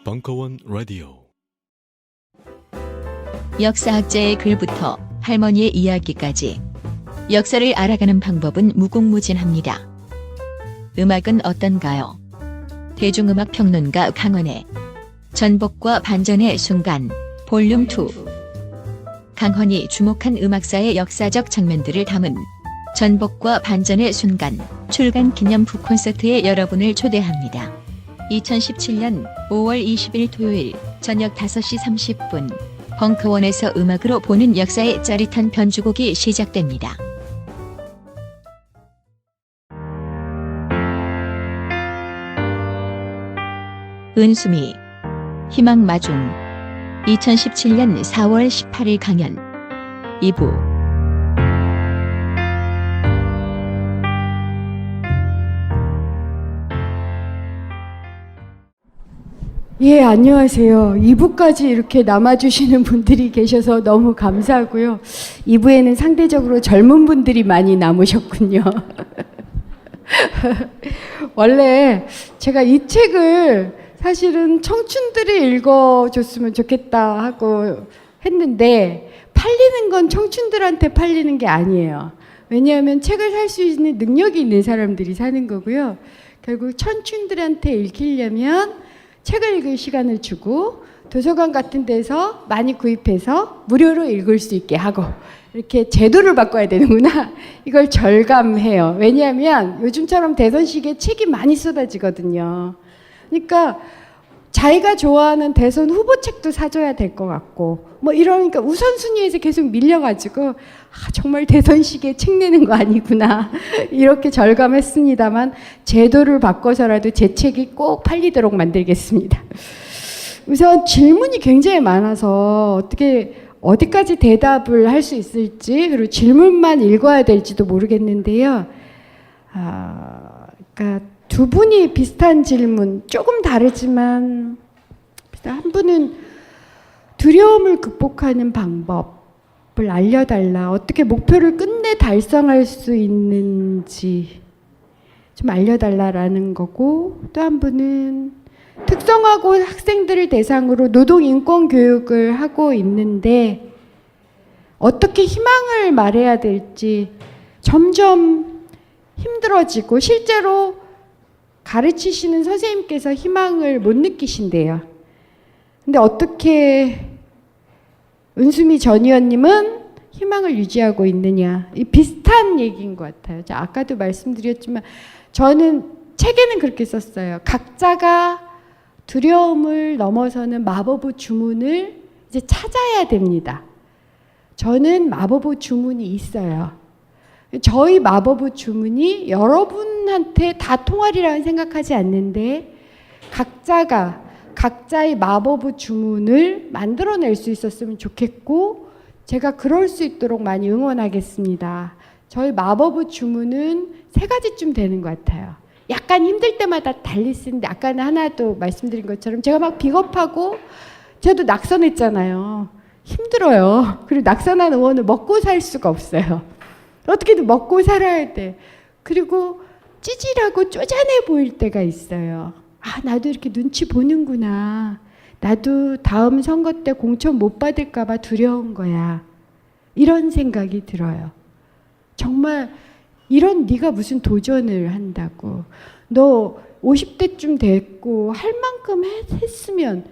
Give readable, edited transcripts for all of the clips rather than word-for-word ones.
벙커원 라디오. 역사학자의 글부터 할머니의 이야기까지 역사를 알아가는 방법은 무궁무진합니다. 음악은 어떤가요? 대중음악 평론가 강헌의 전복과 반전의 순간 볼륨 2. 강헌이 주목한 음악사의 역사적 장면들을 담은 전복과 반전의 순간 출간 기념 북콘서트에 여러분을 초대합니다. 2017년 5월 20일 토요일 저녁 5시 30분 벙커원에서 음악으로 보는 역사의 짜릿한 변주곡이 시작됩니다. 은수미 희망마중 2017년 4월 18일 강연 2부. 예, 안녕하세요. 2부까지 이렇게 남아주시는 분들이 계셔서 너무 감사하고요. 2부에는 상대적으로 젊은 분들이 많이 남으셨군요. 원래 제가 이 책을 사실은 청춘들이 읽어줬으면 좋겠다 하고 했는데 팔리는 건 청춘들한테 팔리는 게 아니에요. 왜냐하면 책을 살 수 있는 능력이 있는 사람들이 사는 거고요. 결국 청춘들한테 읽히려면 책을 읽을 시간을 주고 도서관 같은 데서 많이 구입해서 무료로 읽을 수 있게 하고 이렇게 제도를 바꿔야 되는구나. 이걸 절감해요. 왜냐하면 요즘처럼 대선 시기에 책이 많이 쏟아지거든요. 그러니까 자기가 좋아하는 대선 후보책도 사줘야 될 것 같고 뭐 이러니까 우선순위에서 계속 밀려가지고 정말 대선 시기에 책 내는 거 아니구나 이렇게 절감했습니다만 제도를 바꿔서라도 제 책이 꼭 팔리도록 만들겠습니다. 우선 질문이 굉장히 많아서 어디까지 대답을 할 수 있을지 그리고 질문만 읽어야 될지도 모르겠는데요. 그러니까 두 분이 비슷한 질문, 조금 다르지만 한 분은 두려움을 극복하는 방법을 알려달라. 어떻게 목표를 끝내 달성할 수 있는지 좀 알려달라라는 거고, 또 한 분은 특성화고 학생들을 대상으로 노동인권 교육을 하고 있는데 어떻게 희망을 말해야 될지 점점 힘들어지고 실제로 가르치시는 선생님께서 희망을 못 느끼신대요. 근데 어떻게 은수미 전 의원님은 희망을 유지하고 있느냐. 이 비슷한 얘기인 것 같아요. 아까도 말씀드렸지만 저는 책에는 그렇게 썼어요. 각자가 두려움을 넘어서는 마법의 주문을 이제 찾아야 됩니다. 저는 마법의 주문이 있어요. 저희 마법의 주문이 여러분한테 다 통하리라는 생각하지 않는데 각자가 각자의 마법의 주문을 만들어낼 수 있었으면 좋겠고 제가 그럴 수 있도록 많이 응원하겠습니다. 저희 마법의 주문은 3가지쯤 되는 것 같아요. 약간 힘들 때마다 달리 쓰는데 아까는 하나도 말씀드린 것처럼 제가 막 비겁하고 저도 낙선했잖아요. 힘들어요. 그리고 낙선한 의원을 먹고 살 수가 없어요. 어떻게든 먹고 살아야 돼. 그리고 찌질하고 쪼잔해 보일 때가 있어요. 나도 이렇게 눈치 보는구나. 나도 다음 선거 때 공천 못 받을까 봐 두려운 거야. 이런 생각이 들어요. 정말 이런 네가 무슨 도전을 한다고. 너 50대쯤 됐고 할 만큼 했으면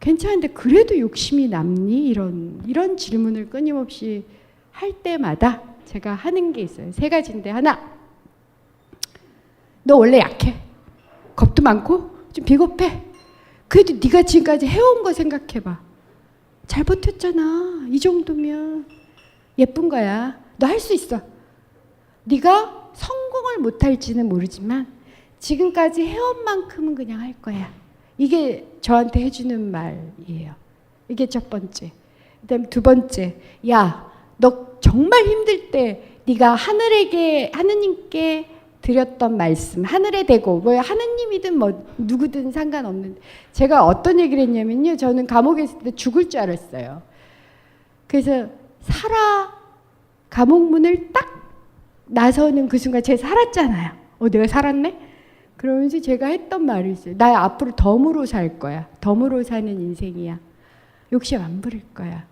괜찮은데 그래도 욕심이 남니? 이런 질문을 끊임없이 할 때마다 제가 하는 게 있어요. 3가지인데 하나, 너 원래 약해. 겁도 많고 좀 비겁해. 그래도 네가 지금까지 해온 거 생각해봐. 잘 버텼잖아. 이 정도면 예쁜 거야. 너 할 수 있어. 네가 성공을 못할지는 모르지만 지금까지 해온 만큼은 그냥 할 거야. 이게 저한테 해주는 말이에요. 이게 첫 번째. 그다음에 2번째, 야, 너 정말 힘들 때 네가 하느님께 드렸던 말씀, 하늘에 대고 뭐 하느님이든 뭐 누구든 상관없는데 제가 어떤 얘기를 했냐면요. 저는 감옥에 있을 때 죽을 줄 알았어요. 그래서 감옥 문을 딱 나서는 그 순간 제가 살았잖아요. 내가 살았네? 그러면서 제가 했던 말이 있어요. 나 앞으로 덤으로 살 거야. 덤으로 사는 인생이야. 욕심 안 부릴 거야.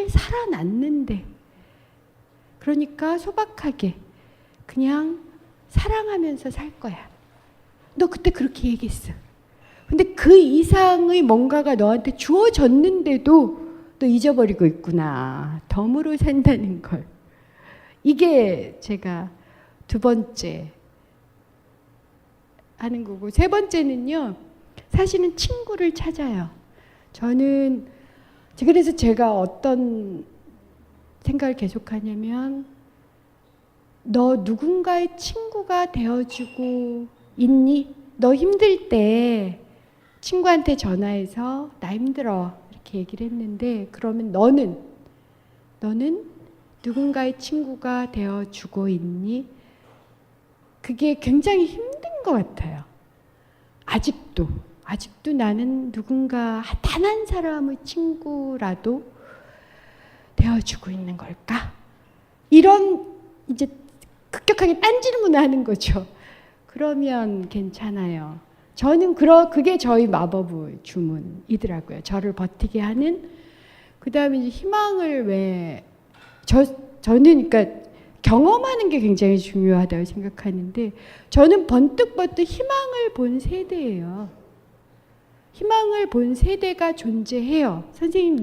살아났는데. 그러니까 소박하게 그냥 사랑하면서 살 거야. 너 그때 그렇게 얘기했어. 근데 그 이상의 뭔가가 너한테 주어졌는데도 또 잊어버리고 있구나. 덤으로 산다는 걸. 이게 제가 두 번째 하는 거고, 세 번째는요. 사실은 친구를 찾아요. 저는 그래서 제가 어떤 생각을 계속하냐면, 너 누군가의 친구가 되어주고 있니? 너 힘들 때 친구한테 전화해서 나 힘들어 이렇게 얘기를 했는데, 그러면 너는 누군가의 친구가 되어주고 있니? 그게 굉장히 힘든 것 같아요. 아직도 나는 누군가 단 한 사람의 친구라도 되어주고 있는 걸까? 이런 이제 급격하게 딴 질문을 하는 거죠. 그러면 괜찮아요. 저는 그게 저희 마법의 주문이더라고요. 저를 버티게 하는. 그 다음에 이제 희망을 저는 그러니까 경험하는 게 굉장히 중요하다고 생각하는데, 저는 번뜩 희망을 본 세대예요. 희망을 본 세대가 존재해요. 선생님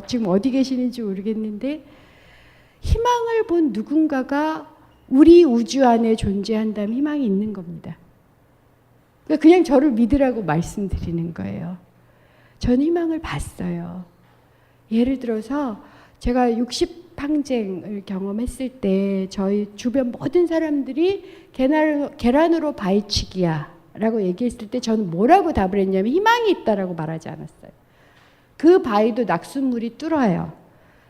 지금 어디 계시는지 모르겠는데, 희망을 본 누군가가 우리 우주 안에 존재한다면 희망이 있는 겁니다. 그러니까 그냥 저를 믿으라고 말씀드리는 거예요. 저는 희망을 봤어요. 예를 들어서 제가 60항쟁을 경험했을 때 저희 주변 모든 사람들이 계란으로 바위치기야 라고 얘기했을 때 저는 뭐라고 답을 했냐면 희망이 있다라고 말하지 않았어요. 그 바위도 낙숫물이 뚫어요.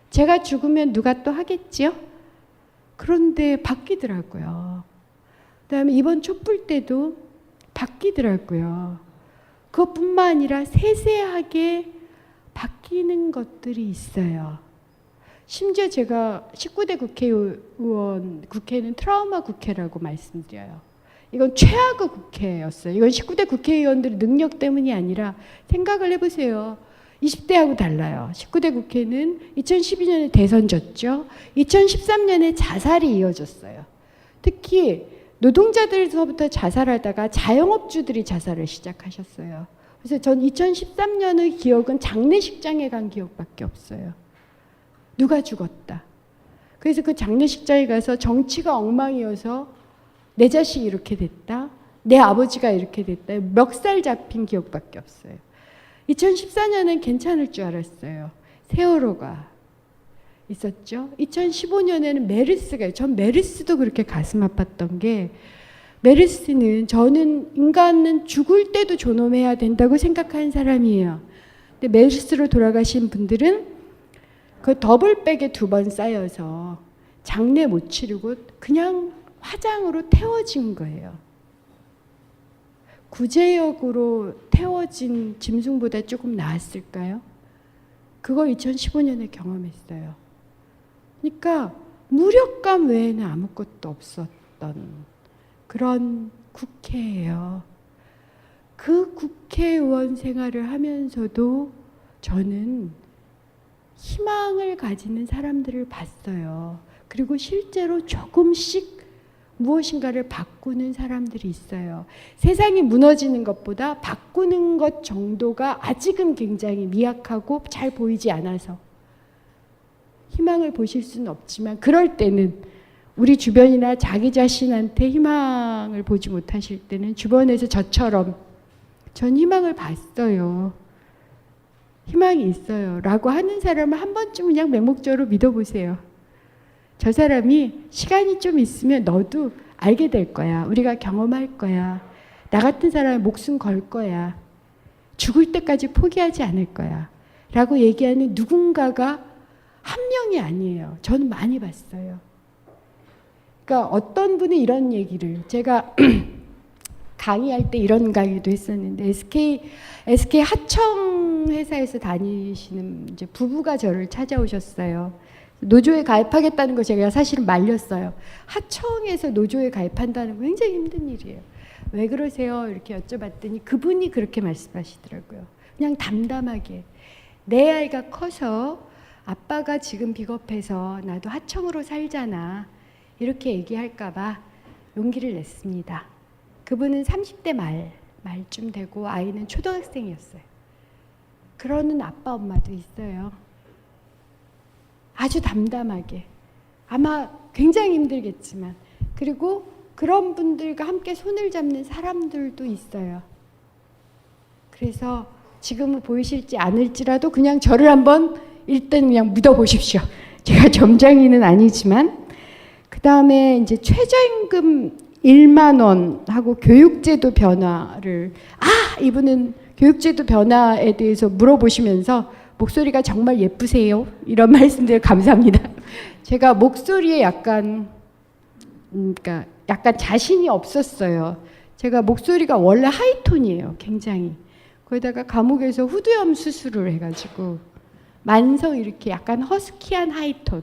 제가 죽으면 누가 또 하겠지요? 그런데 바뀌더라고요. 그다음에 이번 촛불 때도 바뀌더라고요. 그것뿐만 아니라 세세하게 바뀌는 것들이 있어요. 심지어 제가 19대 국회는 트라우마 국회라고 말씀드려요. 이건 최악의 국회였어요. 이건 19대 국회의원들의 능력 때문이 아니라, 생각을 해보세요. 20대하고 달라요. 19대 국회는 2012년에 대선 졌죠. 2013년에 자살이 이어졌어요. 특히 노동자들서부터 자살하다가 자영업주들이 자살을 시작하셨어요. 그래서 전 2013년의 기억은 장례식장에 간 기억밖에 없어요. 누가 죽었다. 그래서 그 장례식장에 가서 정치가 엉망이어서 내 자식이 이렇게 됐다. 내 아버지가 이렇게 됐다. 멱살 잡힌 기억밖에 없어요. 2014년엔 괜찮을 줄 알았어요. 세월호가 있었죠. 2015년에는 전 메르스도 그렇게 가슴 아팠던 게, 메르스는 저는 인간은 죽을 때도 존엄해야 된다고 생각하는 사람이에요. 근데 메르스로 돌아가신 분들은 그 더블백에 2번 쌓여서 장례 못 치르고 그냥 화장으로 태워진 거예요. 구제역으로 태워진 짐승보다 조금 나았을까요? 그걸 2015년에 경험했어요. 그러니까 무력감 외에는 아무것도 없었던 그런 국회예요. 그 국회의원 생활을 하면서도 저는 희망을 가지는 사람들을 봤어요. 그리고 실제로 조금씩 무엇인가를 바꾸는 사람들이 있어요. 세상이 무너지는 것보다 바꾸는 것 정도가 아직은 굉장히 미약하고 잘 보이지 않아서 희망을 보실 수는 없지만, 그럴 때는 우리 주변이나 자기 자신한테 희망을 보지 못하실 때는 주변에서 저처럼 전 희망을 봤어요. 희망이 있어요 라고 하는 사람을 한 번쯤 그냥 맹목적으로 믿어보세요. 저 사람이 시간이 좀 있으면 너도 알게 될 거야. 우리가 경험할 거야. 나 같은 사람의 목숨 걸 거야. 죽을 때까지 포기하지 않을 거야 라고 얘기하는 누군가가 한 명이 아니에요. 저는 많이 봤어요. 그러니까 어떤 분이 이런 얘기를, 제가 강의할 때 이런 강의도 했었는데, SK 하청 회사에서 다니시는 이제 부부가 저를 찾아오셨어요. 노조에 가입하겠다는 거 제가 사실은 말렸어요. 하청에서 노조에 가입한다는 거 굉장히 힘든 일이에요. 왜 그러세요? 이렇게 여쭤봤더니 그분이 그렇게 말씀하시더라고요. 그냥 담담하게 내 아이가 커서 아빠가 지금 비겁해서 나도 하청으로 살잖아 이렇게 얘기할까 봐 용기를 냈습니다. 그분은 30대 말쯤 되고 아이는 초등학생이었어요. 그러는 아빠 엄마도 있어요. 아주 담담하게 아마 굉장히 힘들겠지만 그리고 그런 분들과 함께 손을 잡는 사람들도 있어요. 그래서 지금은 보이실지 않을지라도 그냥 저를 한번 일단 그냥 믿어보십시오. 제가 점장이는 아니지만 그 다음에 이제 최저임금 1만 원 하고 교육제도 변화를 이분은 교육제도 변화에 대해서 물어보시면서 목소리가 정말 예쁘세요. 이런 말씀들 감사합니다. 제가 목소리에 약간 자신이 없었어요. 제가 목소리가 원래 하이톤이에요. 굉장히. 거기다가 감옥에서 후두염 수술을 해가지고 만성 이렇게 약간 허스키한 하이톤.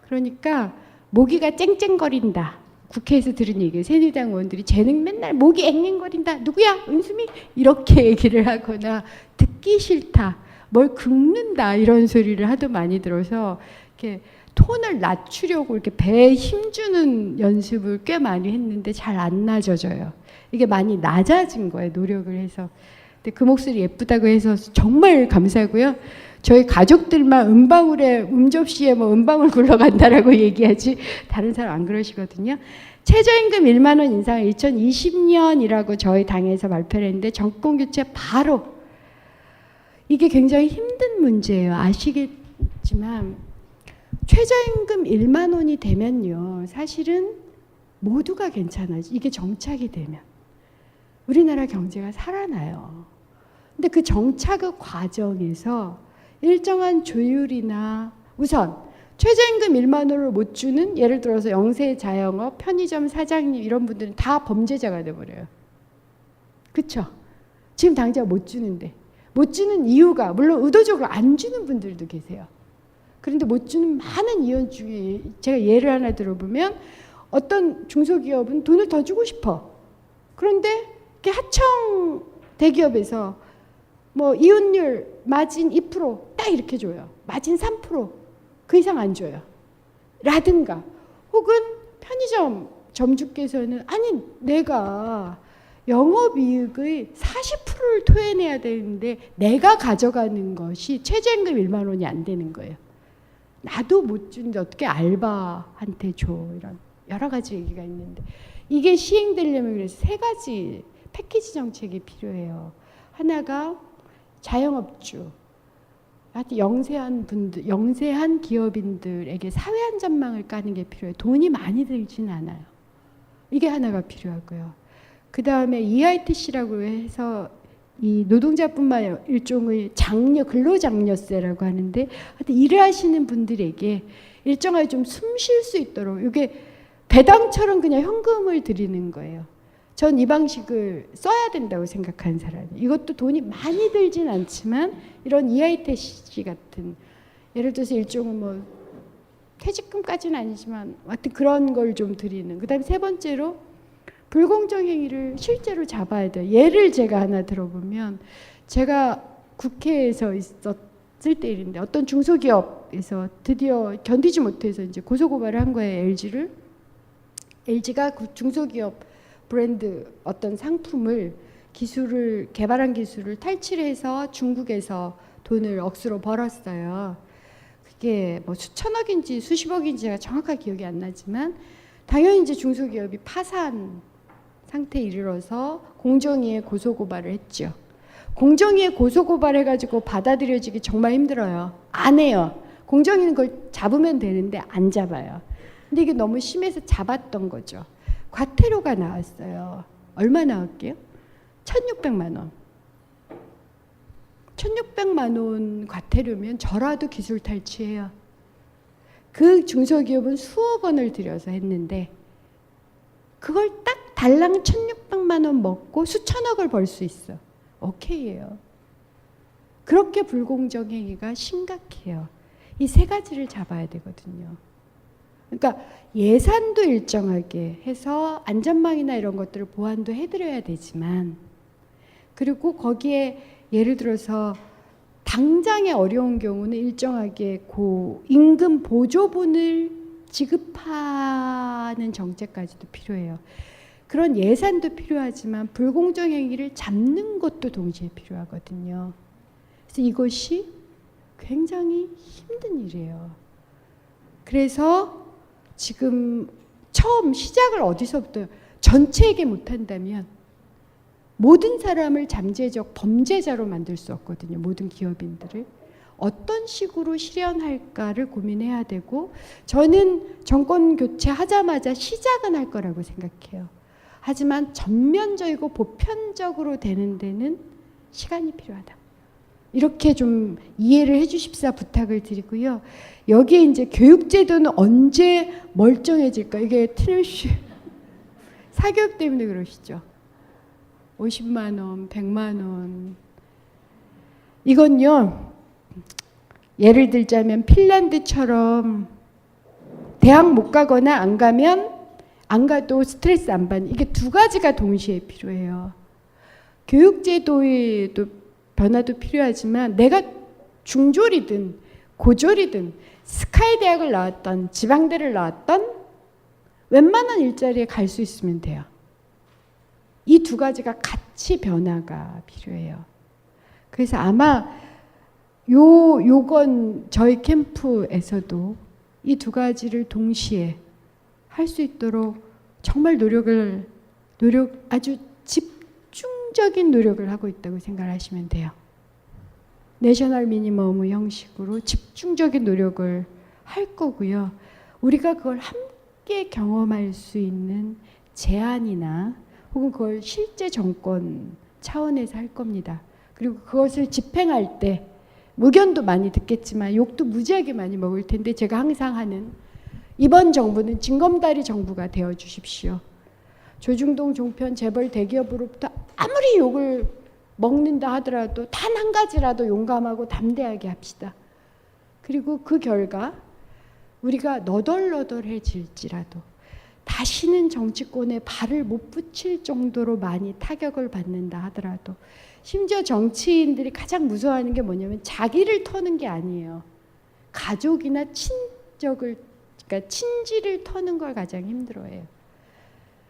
그러니까 모기가 쨍쨍거린다. 국회에서 들은 얘기예요. 새누리당 의원들이 쟤는 맨날 목이 앵앵거린다. 누구야? 은수미? 이렇게 얘기를 하거나 듣기 싫다. 뭘 긁는다. 이런 소리를 하도 많이 들어서 이렇게 톤을 낮추려고 이렇게 배에 힘주는 연습을 꽤 많이 했는데 잘 안 낮아져요. 이게 많이 낮아진 거예요. 노력을 해서. 근데 그 목소리 예쁘다고 해서 정말 감사하고요. 저희 가족들만 음방울에 음접시에 뭐 음방울 굴러간다라고 얘기하지 다른 사람 안 그러시거든요. 최저임금 1만 원 인상을 2020년이라고 저희 당에서 발표를 했는데 정권 교체 바로 이게 굉장히 힘든 문제예요. 아시겠지만 최저임금 1만 원이 되면요. 사실은 모두가 괜찮아요. 이게 정착이 되면. 우리나라 경제가 살아나요. 근데 그 정착의 과정에서 일정한 조율이나 우선 최저임금 1만 원을 못 주는 예를 들어서 영세 자영업, 편의점 사장님 이런 분들은 다 범죄자가 돼버려요. 그렇죠? 지금 당장 못 주는데 못 주는 이유가 물론 의도적으로 안 주는 분들도 계세요. 그런데 못 주는 많은 이유 중에 제가 예를 하나 들어보면 어떤 중소기업은 돈을 더 주고 싶어. 그런데 하청 대기업에서 뭐 이윤율 마진 2%딱 이렇게 줘요. 마진 3%. 그 이상 안 줘요. 라든가 혹은 편의점 점주께서는 아니 내가 영업이익의 40%를 토해내야 되는데 내가 가져가는 것이 최저임금 1만 원이 안 되는 거예요. 나도 못 주는데 어떻게 알바한테 줘. 이런 여러 가지 얘기가 있는데 이게 시행되려면 그래서 세 가지 패키지 정책이 필요해요. 하나가 자영업주, 영세한 분들, 영세한 기업인들에게 사회 안전망을 까는 게 필요해요. 돈이 많이 들진 않아요. 이게 하나가 필요하고요. 그 다음에 EITC라고 해서 이 노동자뿐만 일종의 장려, 근로장려세라고 하는데 하여튼 일을 하시는 분들에게 일정하게 좀 숨 쉴 수 있도록 이게 배당처럼 그냥 현금을 드리는 거예요. 전 이 방식을 써야 된다고 생각하는 사람이에요. 이것도 돈이 많이 들진 않지만 이런 EITC 같은 예를 들어서 일종의 뭐 퇴직금까지는 아니지만 하여튼 그런 걸 좀 드리는. 그 다음에 세 번째로 불공정 행위를 실제로 잡아야 돼요. 예를 제가 하나 들어보면 제가 국회에서 있었을 때 일인데 어떤 중소기업에서 드디어 견디지 못해서 이제 고소고발을 한 거예요. LG가 그 중소기업 브랜드 어떤 상품을 개발한 기술을 탈취해서 중국에서 돈을 억수로 벌었어요. 그게 뭐 수천억인지 수십억인지 제가 정확하게 기억이 안 나지만 당연히 이제 중소기업이 파산 상태에 이르러서 공정위에 고소고발을 했죠. 공정위에 고소고발해가지고 받아들여지기 정말 힘들어요. 안 해요. 공정위는 그걸 잡으면 되는데 안 잡아요. 근데 이게 너무 심해서 잡았던 거죠. 과태료가 나왔어요. 얼마 나왔게요? 1,600만 원. 1,600만 원 과태료면 저라도 기술 탈취해요. 그 중소기업은 수억 원을 들여서 했는데 그걸 딱 달랑 1,600만 원 먹고 수천억을 벌 수 있어. 오케이예요. 그렇게 불공정 행위가 심각해요. 이 세 가지를 잡아야 되거든요. 그러니까 예산도 일정하게 해서 안전망이나 이런 것들을 보완도 해드려야 되지만, 그리고 거기에 예를 들어서 당장의 어려운 경우는 일정하게 임금 보조분을 지급하는 정책까지도 필요해요. 그런 예산도 필요하지만 불공정 행위를 잡는 것도 동시에 필요하거든요. 그래서 이것이 굉장히 힘든 일이에요. 그래서 지금 처음 시작을 어디서부터 전체에게 못한다면 모든 사람을 잠재적 범죄자로 만들 수 없거든요. 모든 기업인들을. 어떤 식으로 실현할까를 고민해야 되고, 저는 정권 교체하자마자 시작은 할 거라고 생각해요. 하지만 전면적이고 보편적으로 되는 데는 시간이 필요하다. 이렇게 좀 이해를 해 주십사 부탁을 드리고요. 여기에 이제 교육제도는 언제 멀쩡해질까? 이게 트래쉬 사교육 때문에 그러시죠. 50만 원, 100만 원. 이건요, 예를 들자면 핀란드처럼 대학 못 가거나 안 가도 스트레스 안 받는, 이게 두 가지가 동시에 필요해요. 교육제도에도 변화도 필요하지만 내가 중졸이든 고졸이든 스카이 대학을 나왔던 지방대를 나왔던 웬만한 일자리에 갈 수 있으면 돼요. 이 두 가지가 같이 변화가 필요해요. 그래서 아마 요건 저희 캠프에서도 이 두 가지를 동시에 할 수 있도록 정말 아주 집중적인 노력을 하고 있다고 생각하시면 돼요. 내셔널 미니멈 형식으로 집중적인 노력을 할 거고요. 우리가 그걸 함께 경험할 수 있는 제안이나 혹은 그걸 실제 정권 차원에서 할 겁니다. 그리고 그것을 집행할 때 의견도 많이 듣겠지만 욕도 무지하게 많이 먹을 텐데, 제가 항상 하는, 이번 정부는 징검다리 정부가 되어 주십시오. 조중동 종편 재벌 대기업으로부터 아무리 욕을 먹는다 하더라도 단 한 가지라도 용감하고 담대하게 합시다. 그리고 그 결과 우리가 너덜너덜해질지라도 다시는 정치권에 발을 못 붙일 정도로 많이 타격을 받는다 하더라도, 심지어 정치인들이 가장 무서워하는 게 뭐냐면 자기를 터는 게 아니에요. 가족이나 그러니까 친지를 터는 걸 가장 힘들어해요.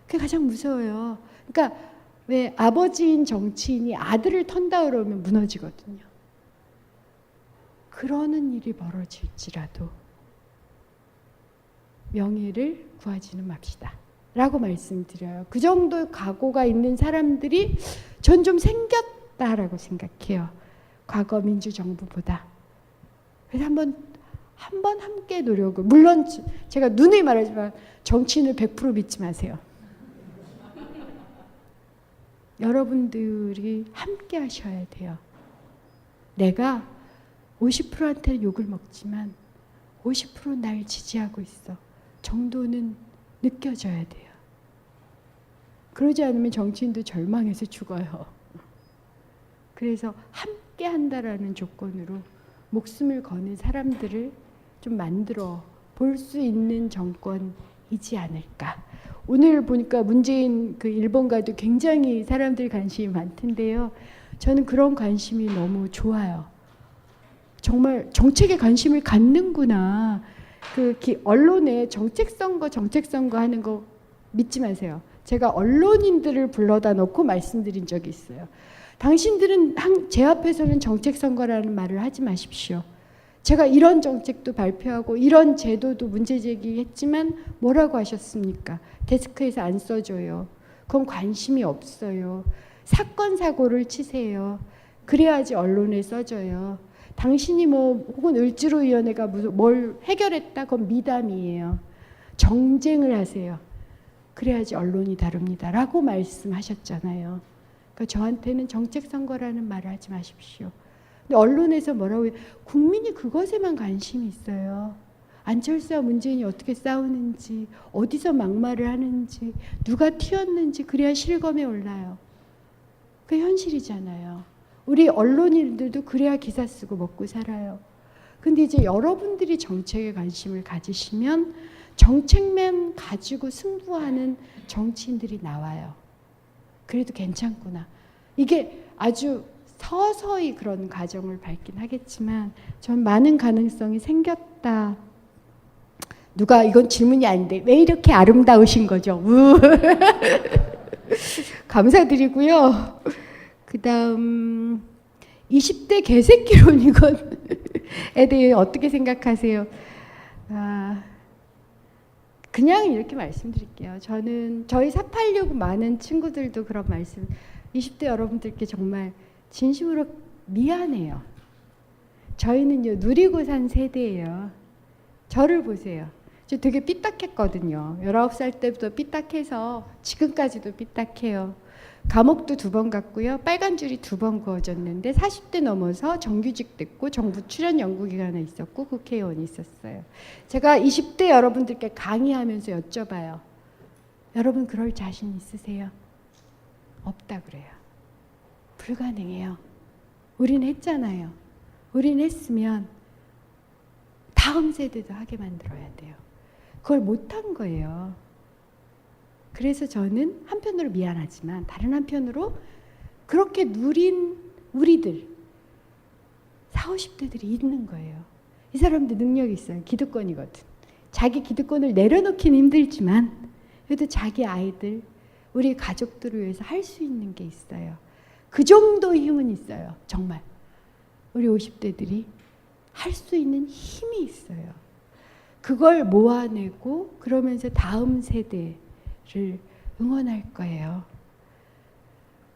그게 가장 무서워요. 그러니까 왜 아버지인 정치인이 아들을 턴다 그러면 무너지거든요. 그러는 일이 벌어질지라도 명예를 구하지는 맙시다 라고 말씀드려요. 그 정도 각오가 있는 사람들이 전 좀 생겼다라고 생각해요. 과거 민주정부보다. 그래서 한번 함께 노력을, 물론 제가 누누이 말하지만 정치인을 100% 믿지 마세요. 여러분들이 함께 하셔야 돼요. 내가 50%한테 욕을 먹지만 50% 날 지지하고 있어 정도는 느껴져야 돼요. 그러지 않으면 정치인도 절망해서 죽어요. 그래서 함께 한다라는 조건으로 목숨을 거는 사람들을 좀 만들어 볼 수 있는 정권이지 않을까. 오늘 보니까 문재인 그 일본 가도 굉장히 사람들 관심이 많던데요. 저는 그런 관심이 너무 좋아요. 정말 정책에 관심을 갖는구나. 언론에 정책 선거 하는 거 믿지 마세요. 제가 언론인들을 불러다 놓고 말씀드린 적이 있어요. 당신들은 제 앞에서는 정책 선거라는 말을 하지 마십시오. 제가 이런 정책도 발표하고 이런 제도도 문제 제기했지만 뭐라고 하셨습니까? 데스크에서 안 써줘요. 그건 관심이 없어요. 사건 사고를 치세요. 그래야지 언론에 써줘요. 당신이 혹은 을지로위원회가 뭘 해결했다, 그건 미담이에요. 정쟁을 하세요. 그래야지 언론이 다룹니다 라고 말씀하셨잖아요. 그러니까 저한테는 정책 선거라는 말을 하지 마십시오. 근데 언론에서 뭐라고 해요? 국민이 그것에만 관심이 있어요. 안철수와 문재인이 어떻게 싸우는지, 어디서 막말을 하는지, 누가 튀었는지, 그래야 실검에 올라요. 그게 현실이잖아요. 우리 언론인들도 그래야 기사 쓰고 먹고 살아요. 근데 이제 여러분들이 정책에 관심을 가지시면 정책만 가지고 승부하는 정치인들이 나와요. 그래도 괜찮구나. 이게 아주 서서히 그런 과정을 밟긴 하겠지만 전 많은 가능성이 생겼다. 누가 이건 질문이 아닌데 왜 이렇게 아름다우신 거죠? 감사드리고요. 그 다음 20대 개새끼론 이건에 대해 어떻게 생각하세요? 그냥 이렇게 말씀드릴게요. 저는 저희 486 많은 친구들도 그런 말씀 20대 여러분들께 정말 진심으로 미안해요. 저희는요 누리고 산 세대예요. 저를 보세요. 저 되게 삐딱했거든요. 19살 때부터 삐딱해서 지금까지도 삐딱해요. 감옥도 2번 갔고요. 빨간 줄이 2번 그어졌는데 40대 넘어서 정규직 됐고 정부 출연 연구기관에 있었고 국회의원이 있었어요. 제가 20대 여러분들께 강의하면서 여쭤봐요. 여러분 그럴 자신 있으세요? 없다 그래요. 불가능해요. 우린 했잖아요. 우린 했으면 다음 세대도 하게 만들어야 돼요. 그걸 못한 거예요. 그래서 저는 한편으로 미안하지만 다른 한편으로 그렇게 누린 우리들 40, 50대들이 있는 거예요. 이 사람들 능력이 있어요. 기득권이거든. 자기 기득권을 내려놓기는 힘들지만 그래도 자기 아이들, 우리 가족들을 위해서 할 수 있는 게 있어요. 그 정도 힘은 있어요. 정말. 우리 50대들이 할 수 있는 힘이 있어요. 그걸 모아내고 그러면서 다음 세대를 응원할 거예요.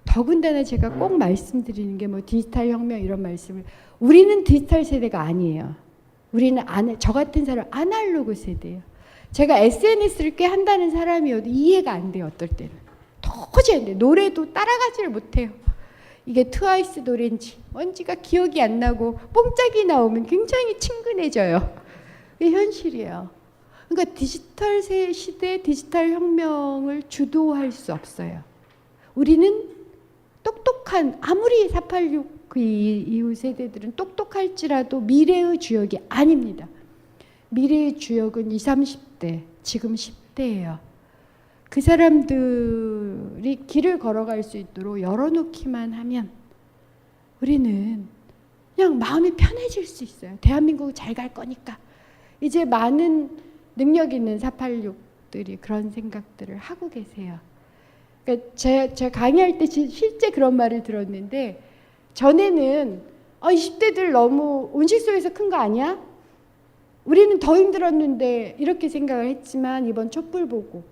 더군다나 제가 꼭 말씀드리는 게 뭐 디지털 혁명 이런 말씀을 우리는 디지털 세대가 아니에요. 우리는 저 같은 사람 아날로그 세대예요. 제가 SNS를 꽤 한다는 사람이어도 이해가 안 돼요. 어떨 때는. 도저히 안 돼요. 노래도 따라가지를 못해요. 이게 트와이스 노래인지 뭔지가 기억이 안 나고 뽕짝이 나오면 굉장히 친근해져요. 이게 현실이에요. 그러니까 디지털 시대, 디지털 혁명을 주도할 수 없어요. 우리는 똑똑한, 아무리 486 그 이후 세대들은 똑똑할지라도 미래의 주역이 아닙니다. 미래의 주역은 20, 30대, 지금 10대예요. 그 사람들이 길을 걸어갈 수 있도록 열어놓기만 하면 우리는 그냥 마음이 편해질 수 있어요. 대한민국 잘 갈 거니까. 이제 많은 능력 있는 486들이 그런 생각들을 하고 계세요. 그러니까 제가 강의할 때 실제 그런 말을 들었는데 전에는 20대들 너무 온실 속에서 큰 거 아니야? 우리는 더 힘들었는데 이렇게 생각을 했지만 이번 촛불 보고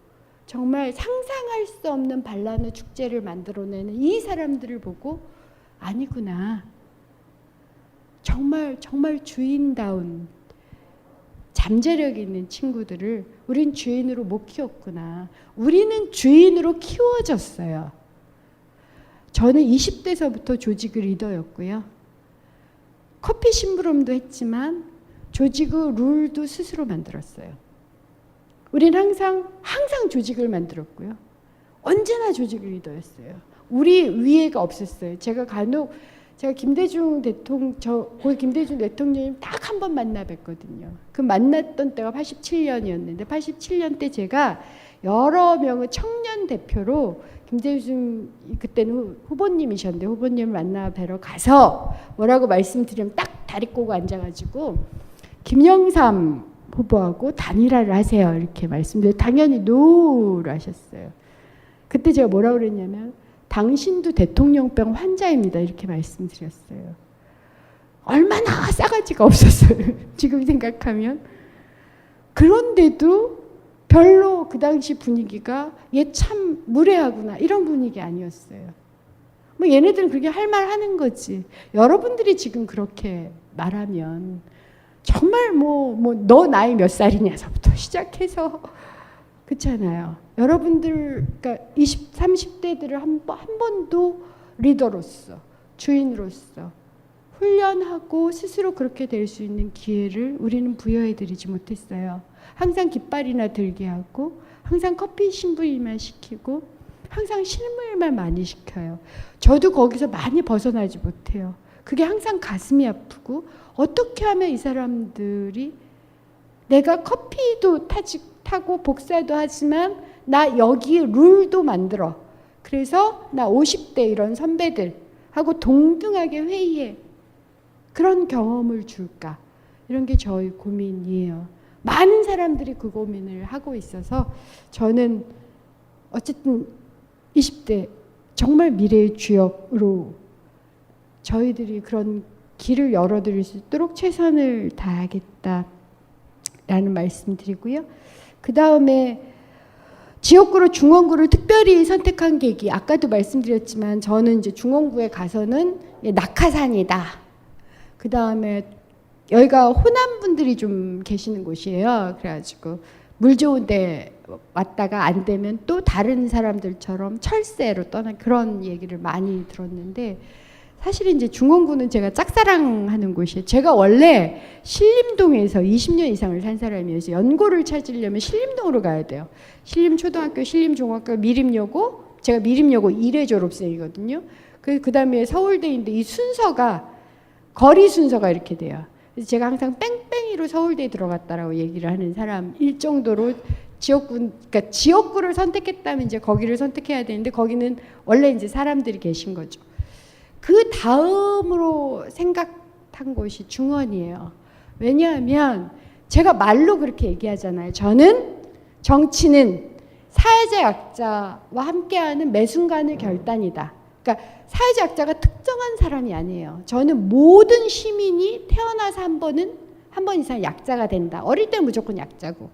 정말 상상할 수 없는 반란의 축제를 만들어내는 이 사람들을 보고 아니구나. 정말 주인다운 잠재력 있는 친구들을 우린 주인으로 못 키웠구나. 우리는 주인으로 키워졌어요. 저는 20대서부터 조직의 리더였고요. 커피 심부름도 했지만 조직의 룰도 스스로 만들었어요. 우린 항상 조직을 만들었고요. 언제나 조직의 리더였어요. 우리 위에가 없었어요. 제가 김대중 대통령님 딱 한 번 만나 뵀거든요. 그 만났던 때가 87년이었는데 87년 때 제가 여러 명의 청년 대표로 김대중 그때는 후보님이셨는데 후보님을 만나 뵈러 가서 뭐라고 말씀드리면 딱 다리 꼬고 앉아가지고 김영삼 후보하고 단일화를 하세요 이렇게 말씀드려요. 당연히 노를 하셨어요. 그때 제가 뭐라고 그랬냐면 당신도 대통령병 환자입니다. 이렇게 말씀드렸어요. 얼마나 싸가지가 없었어요. 지금 생각하면. 그런데도 별로 그 당시 분위기가 얘 참 무례하구나 이런 분위기 아니었어요. 뭐 얘네들은 그렇게 할 말 하는 거지. 여러분들이 지금 그렇게 말하면 정말 너 나이 몇 살이냐서부터 시작해서 그렇잖아요. 여러분들 그러니까 20, 30대들을 한 번도 리더로서 주인으로서 훈련하고 스스로 그렇게 될 수 있는 기회를 우리는 부여해드리지 못했어요. 항상 깃발이나 들게 하고 항상 커피 심부름만 시키고 항상 실무일만 많이 시켜요. 저도 거기서 많이 벗어나지 못해요. 그게 항상 가슴이 아프고 어떻게 하면 이 사람들이 내가 커피도 타고 복사도 하지만 나 여기 룰도 만들어. 그래서 나 50대 이런 선배들하고 동등하게 회의해. 그런 경험을 줄까? 이런 게 저희 고민이에요. 많은 사람들이 그 고민을 하고 있어서 저는 어쨌든 20대 정말 미래의 주역으로 저희들이 그런 길을 열어드릴 수 있도록 최선을 다하겠다라는 말씀드리고요. 그 다음에 지역구로 중원구를 특별히 선택한 계기, 아까도 말씀드렸지만 저는 이제 중원구에 가서는 낙하산이다. 그 다음에 여기가 호남 분들이 좀 계시는 곳이에요. 그래가지고 물 좋은 데 왔다가 안 되면 또 다른 사람들처럼 철새로 떠난 그런 얘기를 많이 들었는데, 사실 이제 중원구는 제가 짝사랑하는 곳이에요. 제가 원래 신림동에서 20년 이상을 산 사람이어서 연고를 찾으려면 신림동으로 가야 돼요. 신림초등학교, 신림중학교, 미림여고, 제가 미림여고 1회 졸업생이거든요. 그 다음에 서울대인데 이 순서가 거리 순서가 이렇게 돼요. 그래서 제가 항상 뺑뺑이로 서울대에 들어갔다라고 얘기를 하는 사람일 정도로 그러니까 지역구를 선택했다면 이제 거기를 선택해야 되는데 거기는 원래 이제 사람들이 계신 거죠. 그 다음으로 생각한 곳이 중원이에요. 왜냐하면 제가 말로 그렇게 얘기하잖아요. 저는 정치는 사회적 약자와 함께하는 매 순간의 결단이다. 그러니까 사회적 약자가 특정한 사람이 아니에요. 저는 모든 시민이 태어나서 한 번 이상 약자가 된다. 어릴 때는 무조건 약자고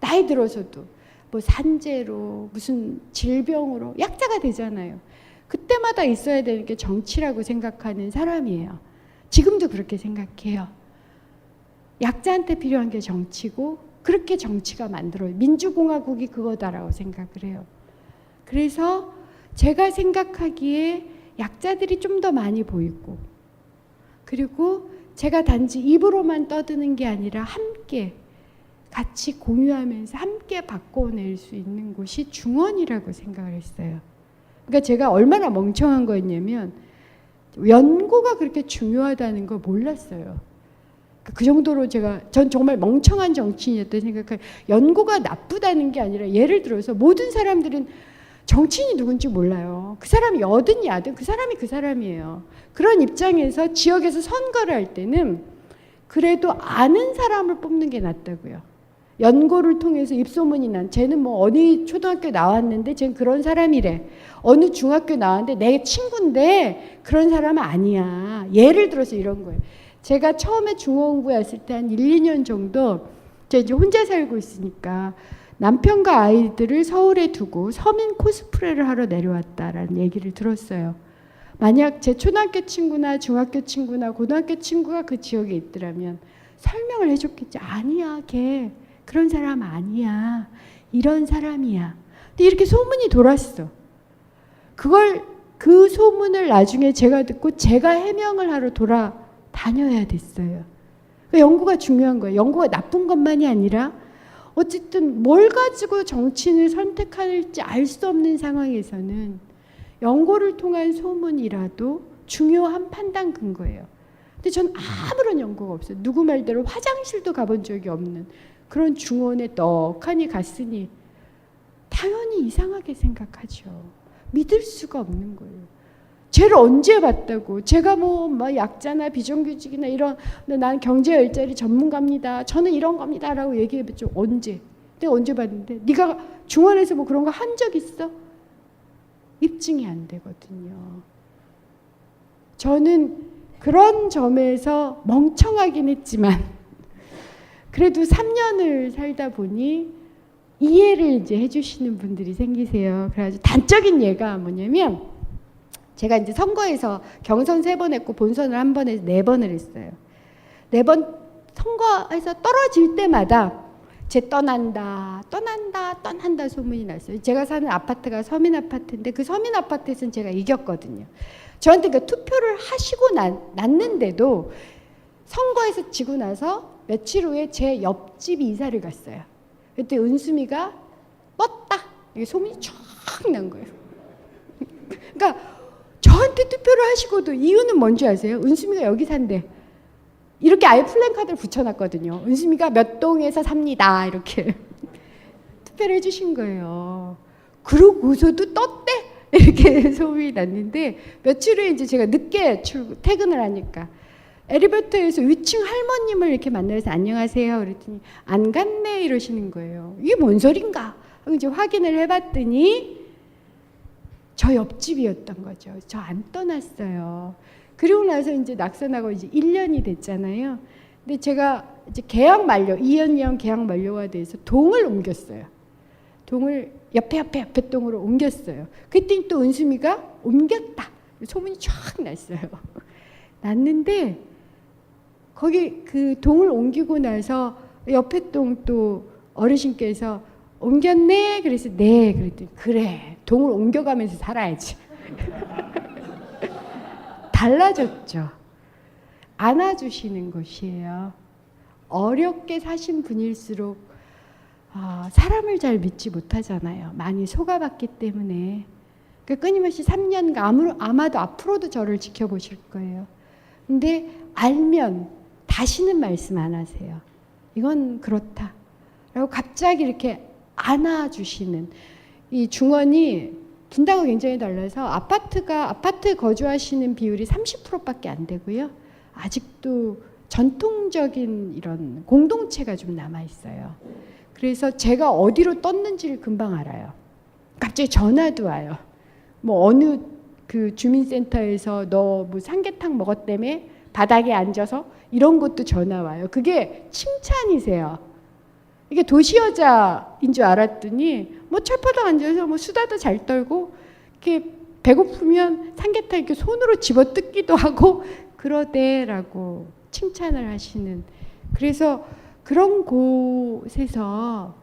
나이 들어서도 뭐 산재로 무슨 질병으로 약자가 되잖아요. 그때마다 있어야 되는 게 정치라고 생각하는 사람이에요. 지금도 그렇게 생각해요. 약자한테 필요한 게 정치고 그렇게 정치가 만들어요. 민주공화국이 그거다라고 생각을 해요. 그래서 제가 생각하기에 약자들이 좀 더 많이 보이고, 그리고 제가 단지 입으로만 떠드는 게 아니라 함께 같이 공유하면서 함께 바꿔낼 수 있는 곳이 중원이라고 생각을 했어요. 그러니까 제가 얼마나 멍청한 거였냐면 연고가 그렇게 중요하다는 걸 몰랐어요. 그 정도로 전 정말 멍청한 정치인이었다고 생각해요. 연고가 나쁘다는 게 아니라 예를 들어서 모든 사람들은 정치인이 누군지 몰라요. 그 사람이 여든 야든 그 사람이 그 사람이에요. 그런 입장에서 지역에서 선거를 할 때는 그래도 아는 사람을 뽑는 게 낫다고요. 연고를 통해서 입소문이 난 쟤는 뭐 어느 초등학교 나왔는데 쟤는 그런 사람이래. 어느 중학교 나왔는데 내 친구인데 그런 사람은 아니야. 예를 들어서 이런 거예요. 제가 처음에 중원구에 왔을 때 한 1, 2년 정도 제가 이제 혼자 살고 있으니까 남편과 아이들을 서울에 두고 서민 코스프레를 하러 내려왔다라는 얘기를 들었어요. 만약 제 초등학교 친구나 중학교 친구나 고등학교 친구가 그 지역에 있더라면 설명을 해줬겠지. 아니야, 걔 그런 사람 아니야. 이런 사람이야. 근데 이렇게 소문이 돌았어. 그 소문을 나중에 제가 듣고 제가 해명을 하러 돌아다녀야 됐어요. 그러니까 연고가 중요한 거예요. 연고가 나쁜 것만이 아니라 어쨌든 뭘 가지고 정치인을 선택할지 알 수 없는 상황에서는 연고를 통한 소문이라도 중요한 판단 근거예요. 근데 전 아무런 연고가 없어요. 누구 말대로 화장실도 가본 적이 없는 그런 중원에 떡하니 갔으니 당연히 이상하게 생각하죠. 믿을 수가 없는 거예요. 쟤를 언제 봤다고. 제가 뭐 약자나 비정규직이나 이런 난 경제 일자리 전문가입니다. 저는 이런 겁니다. 라고 얘기해봤죠. 언제? 내가 언제 봤는데 네가 중원에서 뭐 그런 거 한 적 있어? 입증이 안 되거든요. 저는 그런 점에서 멍청하긴 했지만 그래도 3년을 살다 보니 이해를 이제 해주시는 분들이 생기세요. 그래가지고 단적인 예가 뭐냐면 제가 이제 선거에서 경선 3번 했고 본선을 1번 해서 4번을 했어요. 4번 선거에서 떨어질 때마다 쟤 떠난다 소문이 났어요. 제가 사는 아파트가 서민 아파트인데 그 서민 아파트에서는 제가 이겼거든요. 저한테 그 투표를 하시고 났는데도 선거에서 지고 나서 며칠 후에 제 옆집 이사를 갔어요. 그때 은수미가 뻗다. 이게 소문이 쫙 난 거예요. 그러니까 저한테 투표를 투표를 하시고도 이유는 뭔지 아세요? 은수미가 여기 산대. 이렇게 아예 플랜카드를 붙여놨거든요. 은수미가 몇 동에서 삽니다. 이렇게 투표를 해주신 거예요. 그러고서도 떴대. 이렇게 소문이 났는데 며칠 후에 이제 제가 늦게 퇴근을 하니까 엘리베이터에서 위층 할머님을 이렇게 만나서 안녕하세요. 그랬더니 안 갔네 이러시는 거예요. 이게 뭔 소린가? 하고 이제 확인을 해봤더니 저 옆집이었던 거죠. 저 안 떠났어요. 그리고 나서 이제 낙선하고 이제 1년이 됐잖아요. 근데 제가 이제 계약 만료, 2년 계약 만료가 돼서 동을 옮겼어요. 동을 옆에 동으로 옮겼어요. 그랬더니 또 은수미가 옮겼다. 소문이 쫙 났어요. 났는데 거기 그 동을 옮기고 나서 옆에 동 또 어르신께서 옮겼네? 그래서 네. 그랬더니 그래. 동을 옮겨가면서 살아야지. 달라졌죠. 안아주시는 것이에요. 어렵게 사신 분일수록 사람을 잘 믿지 못하잖아요. 많이 속아봤기 때문에. 끊임없이 3년간 아마도 앞으로도 저를 지켜보실 거예요. 근데 알면 다시는 말씀 안 하세요. 이건 그렇다. 라고 갑자기 이렇게 안아주시는 이 중원이 분당과 굉장히 달라서 아파트에 거주하시는 비율이 30%밖에 안 되고요. 아직도 전통적인 이런 공동체가 좀 남아 있어요. 그래서 제가 어디로 떴는지를 금방 알아요. 갑자기 전화도 와요. 뭐 어느 그 주민센터에서 너 뭐 삼계탕 먹었다며 바닥에 앉아서 이런 것도 전화 와요. 그게 칭찬이세요. 이게 도시 여자인 줄 알았더니 뭐 철바닥 앉아서 뭐 수다도 잘 떨고 이렇게 배고프면 삼계탕 이렇게 손으로 집어 뜯기도 하고 그러대라고 칭찬을 하시는. 그래서 그런 곳에서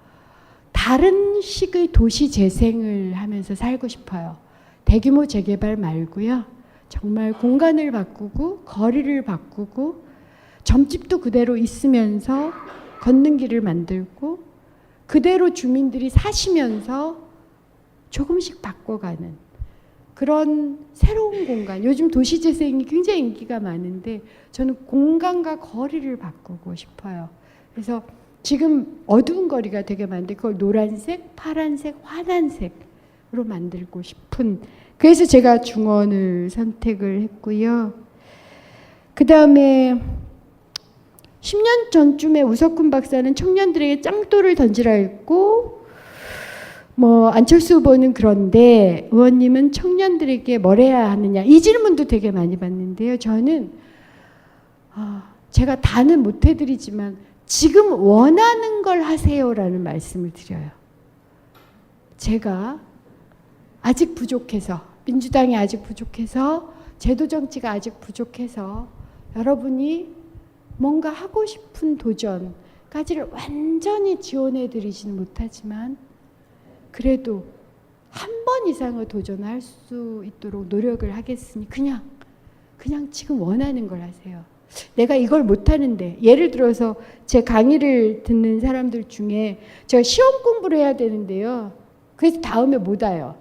다른 식의 도시 재생을 하면서 살고 싶어요. 대규모 재개발 말고요. 정말 공간을 바꾸고 거리를 바꾸고 점집도 그대로 있으면서 걷는 길을 만들고 그대로 주민들이 사시면서 조금씩 바꿔가는 그런 새로운 공간. 요즘 도시재생이 굉장히 인기가 많은데 저는 공간과 거리를 바꾸고 싶어요. 그래서 지금 어두운 거리가 되게 많은데 그걸 노란색, 파란색, 환한색으로 만들고 싶은. 그래서 제가 중원을 선택을 했고요. 그 다음에 10년 전쯤에 우석훈 박사는 청년들에게 짱돌을 던지라 했고 뭐 안철수 후보는 그런데 의원님은 청년들에게 뭘 해야 하느냐 이 질문도 되게 많이 받는데요. 저는 제가 다는 못 해드리지만 지금 원하는 걸 하세요라는 말씀을 드려요. 제가 아직 부족해서 민주당이 아직 부족해서 제도정치가 아직 부족해서 여러분이 뭔가 하고 싶은 도전까지를 완전히 지원해 드리지는 못하지만 그래도 한 번 이상의 도전을 할 수 있도록 노력을 하겠으니 그냥 지금 원하는 걸 하세요. 내가 이걸 못하는데 예를 들어서 제 강의를 듣는 사람들 중에 제가 시험 공부를 해야 되는데요. 그래서 다음에 못 와요.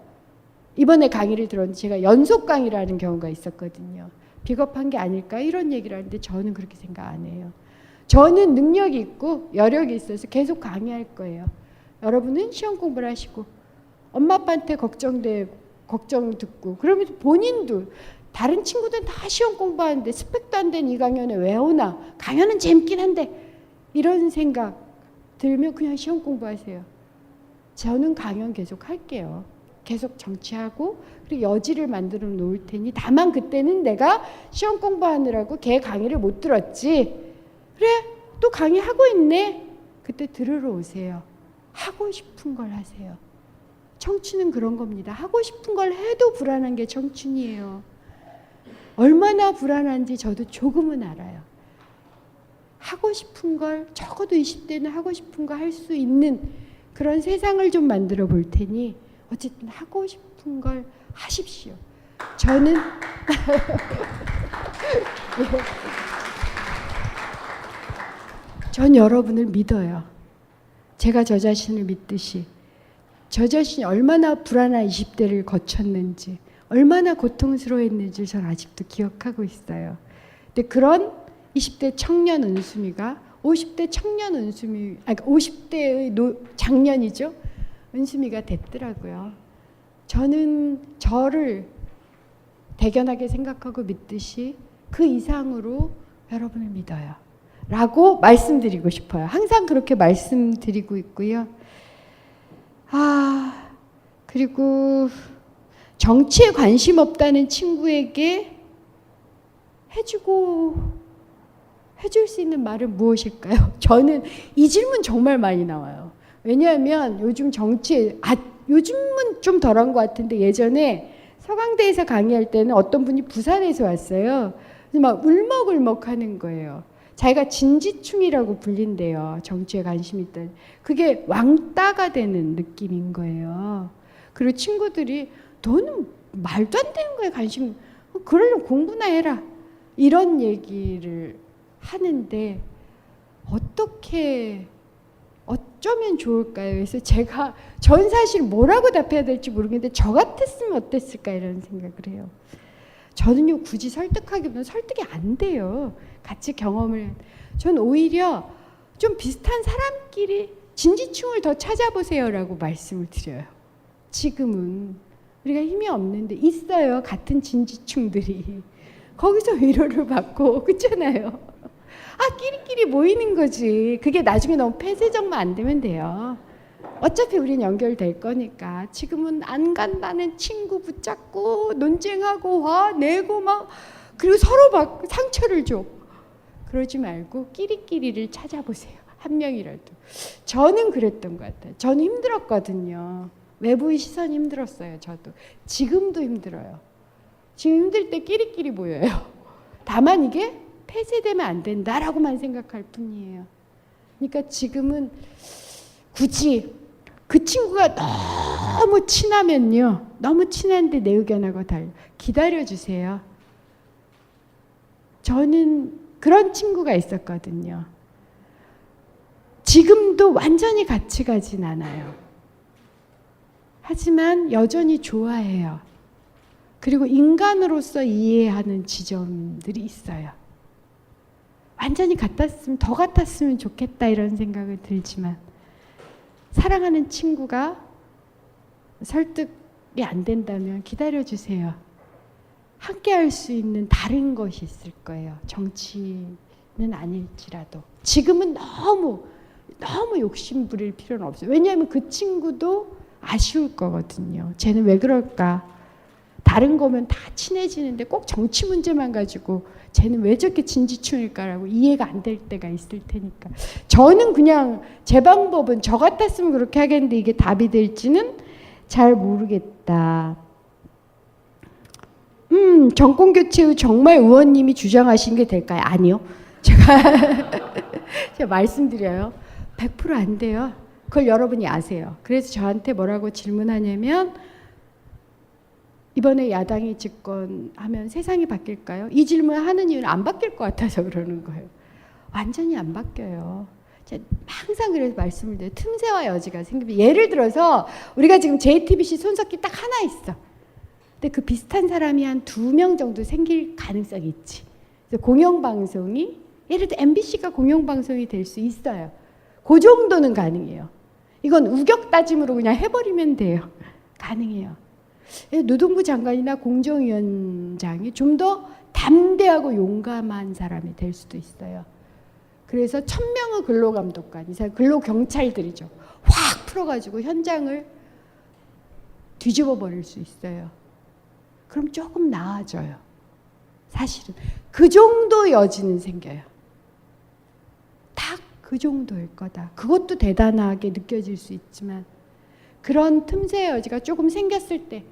이번에 강의를 들었는데 제가 연속 강의를 하는 경우가 있었거든요. 비겁한 게 아닐까 이런 얘기를 하는데 저는 그렇게 생각 안 해요. 저는 능력이 있고 여력이 있어서 계속 강의할 거예요. 여러분은 시험 공부를 하시고 엄마 아빠한테 걱정 듣고 그러면서 본인도 다른 친구들은 다 시험 공부하는데 스펙도 안 된 이 강연에 왜 오나. 강연은 재밌긴 한데 이런 생각 들면 그냥 시험 공부하세요. 저는 강연 계속 할게요. 계속 정치하고 그리고 여지를 만들어 놓을 테니 다만 그때는 내가 시험 공부하느라고 걔 강의를 못 들었지. 그래 또 강의하고 있네. 그때 들으러 오세요. 하고 싶은 걸 하세요. 청춘은 그런 겁니다. 하고 싶은 걸 해도 불안한 게 청춘이에요. 얼마나 불안한지 저도 조금은 알아요. 하고 싶은 걸 적어도 20대는 하고 싶은 거 할 수 있는 그런 세상을 좀 만들어 볼 테니 어쨌든 하고 싶은 걸 하십시오. 저는 전 여러분을 믿어요. 제가 저 자신을 믿듯이 저 자신이 얼마나 불안한 20대를 거쳤는지 얼마나 고통스러워했는지 전 아직도 기억하고 있어요. 근데 그런 20대 청년 은수미가 50대 청년 은수미, 아니 50대의 장년이죠. 은수미가 됐더라고요. 저는 저를 대견하게 생각하고 믿듯이 그 이상으로 여러분을 믿어요. 라고 말씀드리고 싶어요. 항상 그렇게 말씀드리고 있고요. 그리고 정치에 관심 없다는 친구에게 해줄 수 있는 말은 무엇일까요? 저는 이 질문 정말 많이 나와요. 왜냐하면 요즘 정치에, 요즘은 좀 덜한 것 같은데 예전에 서강대에서 강의할 때는 어떤 분이 부산에서 왔어요. 그래서 막 울먹울먹 하는 거예요. 자기가 진지충이라고 불린대요. 정치에 관심이 있다는. 그게 왕따가 되는 느낌인 거예요. 그리고 친구들이 너는 말도 안 되는 거에 관심, 그러려면 공부나 해라. 이런 얘기를 하는데 어쩌면 좋을까요? 그래서 전 사실 뭐라고 답해야 될지 모르겠는데 저 같았으면 어땠을까 이런 생각을 해요. 저는요 굳이 설득하기보다는 설득이 안 돼요. 같이 경험을. 전 오히려 좀 비슷한 사람끼리 진지충을 더 찾아보세요라고 말씀을 드려요. 지금은 우리가 힘이 없는데 있어요. 같은 진지충들이. 거기서 위로를 받고 그렇잖아요. 끼리끼리 모이는 거지. 그게 나중에 너무 폐쇄적만 안 되면 돼요. 어차피 우린 연결될 거니까. 지금은 안 간다는 친구 붙잡고 논쟁하고 화내고 막 그리고 서로 막 상처를 줘. 그러지 말고 끼리끼리를 찾아보세요. 한 명이라도. 저는 그랬던 것 같아요. 저는 힘들었거든요. 외부의 시선이 힘들었어요. 저도. 지금도 힘들어요. 지금 힘들 때 끼리끼리 모여요. 다만 이게 폐쇄되면 안 된다라고만 생각할 뿐이에요. 그러니까 지금은 굳이 그 친구가 너무 친하면요. 너무 친한데 내 의견하고 달라. 기다려주세요. 저는 그런 친구가 있었거든요. 지금도 완전히 같이 가진 않아요. 하지만 여전히 좋아해요. 그리고 인간으로서 이해하는 지점들이 있어요. 완전히 더 같았으면 좋겠다 이런 생각을 들지만 사랑하는 친구가 설득이 안 된다면 기다려주세요. 함께 할 수 있는 다른 것이 있을 거예요. 정치는 아닐지라도. 지금은 너무 욕심 부릴 필요는 없어요. 왜냐하면 그 친구도 아쉬울 거거든요. 쟤는 왜 그럴까? 다른 거면 다 친해지는데 꼭 정치 문제만 가지고 쟤는 왜 저렇게 진지충일까라고 이해가 안 될 때가 있을 테니까. 저는 그냥 제 방법은 저 같았으면 그렇게 하겠는데 이게 답이 될지는 잘 모르겠다. 정권 교체 후 정말 의원님이 주장하신 게 될까요? 아니요. 제가 말씀드려요. 100% 안 돼요. 그걸 여러분이 아세요. 그래서 저한테 뭐라고 질문하냐면 이번에 야당이 집권하면 세상이 바뀔까요? 이 질문을 하는 이유는 안 바뀔 것 같아서 그러는 거예요. 완전히 안 바뀌어요. 제가 항상 그래서 말씀을 드려요. 틈새와 여지가 생깁니다. 예를 들어서 우리가 지금 JTBC 손석희 딱 하나 있어. 근데 그 비슷한 사람이 한 2명 정도 생길 가능성이 있지. 그래서 공영방송이 예를 들어 MBC가 공영방송이 될 수 있어요. 그 정도는 가능해요. 이건 우격 따짐으로 그냥 해버리면 돼요. 가능해요. 노동부 장관이나 공정위원장이 좀 더 담대하고 용감한 사람이 될 수도 있어요. 그래서 1000명의 근로감독관, 이 사람 근로경찰들이죠. 확 풀어가지고 현장을 뒤집어 버릴 수 있어요. 그럼 조금 나아져요. 사실은 그 정도 여지는 생겨요. 딱 그 정도일 거다. 그것도 대단하게 느껴질 수 있지만 그런 틈새 여지가 조금 생겼을 때